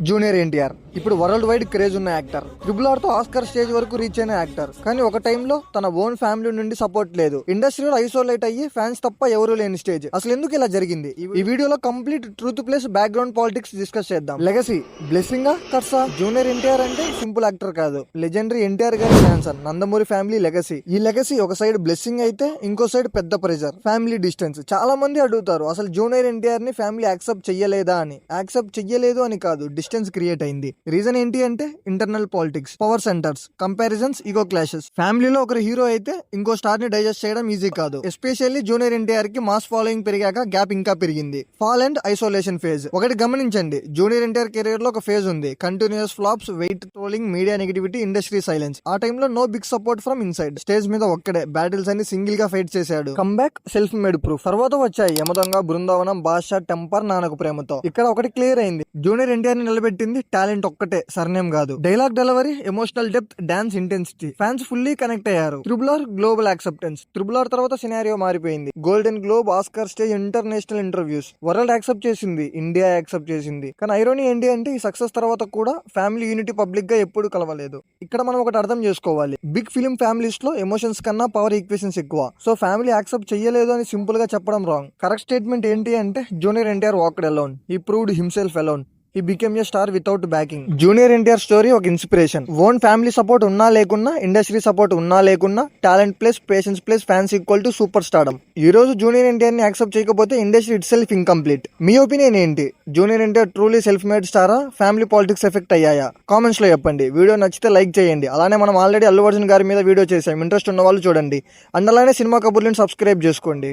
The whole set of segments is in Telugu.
జూనియర్ ఎన్టీఆర్ ఇప్పుడు వరల్డ్ వైడ్ క్రేజ్ ఉన్న యాక్టర్. ట్రిపుల్ ఆర్ తో ఆస్కర్ స్టేజ్ వరకు రీచ్ అయిన యాక్టర్. కానీ ఒక టైంలో తన ఓన్ ఫ్యామిలీ నుండి సపోర్ట్ లేదు. ఇండస్ట్రీలో ఐసోలేట్ అయ్యి ఫ్యాన్స్ తప్ప ఎవరూ లేని స్టేజ్. అసలు ఎందుకు ఇలా జరిగింది? ఈ వీడియోలో complete truth plus background politics discuss చేద్దాం. లెగసీ, బ్లెస్సింగా, కర్సా? జూనియర్ ఎన్టీఆర్ అంటే సింపుల్ యాక్టర్ కాదు, లెజెండరీ ఎన్టీఆర్ గారి డాన్సర్. Nandamuri family legacy. ఈ లెగసీ ఒక సైడ్ బ్లెస్సింగ్ అయితే ఇంకో సైడ్ పెద్ద ప్రెజర్, ఫ్యామిలీ డిస్టెన్స్. చాలా మంది అడుగుతారు అసలు జూనియర్ ఎన్టీఆర్ ని ఫ్యామిలీ యాక్సెప్ట్ చెయ్యలేదా అని. యాక్సెప్ట్ చెయ్యలేదు అని కాదు, డిస్టెన్స్ క్రియేట్ అయింది. రీజన్ ఏంటి అంటే internal politics, power centres, comparisons, ego clashes. ఫ్యామిలీలో ఒకరు హీరో అయితే ఇంకో స్టార్ ని డైజెస్ట్ చేయడం ఈజీ కాదు. ఎస్పెషల్లీ జూనియర్ ఎన్టీఆర్ కి మాస్ ఫాలోయింగ్ పెరిగాక గ్యాప్ ఇంకా పెరిగింది. Fall and isolation phase. ఒకటి గమనించండి, జూనియర్ ఎన్టీఆర్ కెరీర్ లో ఒక ఫేజ్ ఉంది. Continuous flops, weight trolling, media negativity, industry silence. ఆ టైంలో no big support from inside. Stage మీద ఒక్కడే బ్యాటిల్స్ అన్ని సింగిల్ గా ఫైట్ చేశాడు. Comeback, self made proof. తర్వాత వచ్చాయి యమదొంగ, బృందావనం, బాద్షా, టెంపర్, నాన్నకు ప్రేమతో. ఇక్కడ ఒకటి క్లియర్ అయింది, జూనియర్ ఎన్టీఆర్ ని నిలబెట్టింది టాలెంట్ ఒక్కటే, సర్నేమ్ కాదు. Dialogue delivery, emotional depth, dance intensity. Fans fully connect అయ్యారు. Triple R global acceptance. Triple R తర్వాత సినారియో మారిపోయింది. Golden globe, Oscar stage, international interviews. World accept చేసింది, ఇండియా యాక్సెప్ట్ చేసింది. కానీ ఐరోనీ ఏంటి అంటే ఈ సక్సెస్ తర్వాత కూడా ఫ్యామిలీ యూనిటీ పబ్లిక్ గా ఎప్పుడు కలవలేదు. ఇక్కడ మనం ఒకటి అర్థం చేసుకోవాలి, బిగ్ ఫిలిం ఫ్యామిలీస్ లో ఎమోషన్స్ కన్నా పవర్ ఈక్వేషన్స్ ఎక్కువ. సో ఫ్యామిలీ యాక్సెప్ట్ చెయ్యలేదు అని సింపుల్ గా చెప్పడం రాంగ్. కరెక్ట్ స్టేట్మెంట్ ఏంటి అంటే junior NTR walked alone. He proved himself alone. He became a star without backing. Junior NTR story ఒక ఇన్స్పిరేషన్. ఓన్ ఫ్యామిలీ సపోర్ట్ ఉన్నా లేకున్నా, ఇండస్ట్రీ సపోర్ట్ ఉన్నా లేకున్నా, talent plus patience plus fans equal to super stardom. ఈ రోజు జూనియర్ ఎన్టీఆర్ ని యాక్సెప్ట్ చేయకపోతే ఇండస్ట్రీ ఇట్ సెల్ఫ్ ఇన్కంప్లీట్. మీ ఒపీనియన్ ఏంటి? Junior NTR truly self made స్టారా? ఫ్యామిలీ పాలిటిక్స్ ఎఫెక్ట్ అయ్యాయా? కామెంట్స్ లో చెప్పండి. వీడియో నచ్చితే లైక్ చేయండి. అలానే మనం ఆల్రెడీ అల్లు అర్జున్ గారి మీద వీడియో చేసాం, ఇంట్రెస్ట్ ఉన్న వాళ్ళు చూడండి. అండ్ అలానే సినిమా కబుర్లను సబ్స్క్రైబ్ చేసుకోండి.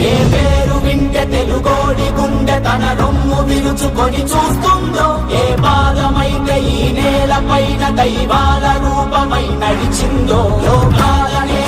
ఏ పేరు వింటే తెలుగోడి గుండె తన రొమ్ము విరుచుకొని చూస్తుందో, ఏ పాదమైతే ఈ నేల పైన దైవాల రూపమై నడిచిందో, లోకాలని